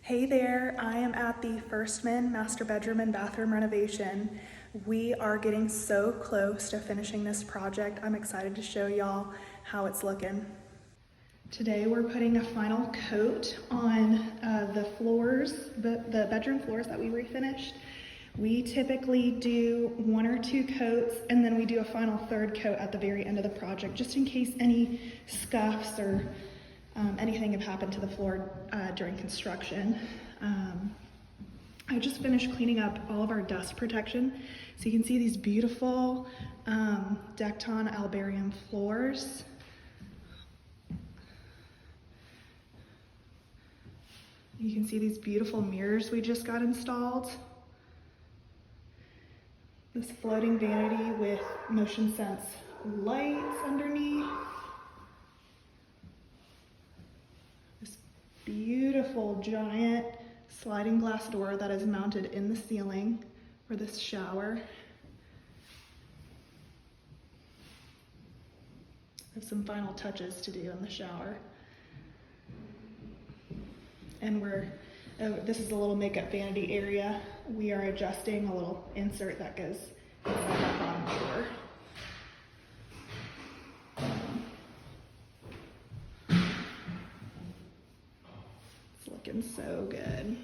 Hey there, I am at the Firstman master bedroom and bathroom renovation. We are getting so close to finishing this project. I'm excited to show y'all how it's looking. Today we're putting a final coat on the floors, the bedroom floors that we refinished. We typically do 1 or 2 coats and then we do a final third coat at the very end of the project just in case any scuffs or anything have happened to the floor during construction. I just finished cleaning up all of our dust protection. So you can see these beautiful Dekton Albarium floors. You can see these beautiful mirrors we just got installed. This floating vanity with motion sense lights underneath. This beautiful giant sliding glass door that is mounted in the ceiling for this shower. I have some final touches to do in the shower. And this is a little makeup vanity area. We are adjusting a little insert that goes inside that bottom door. It's looking so good.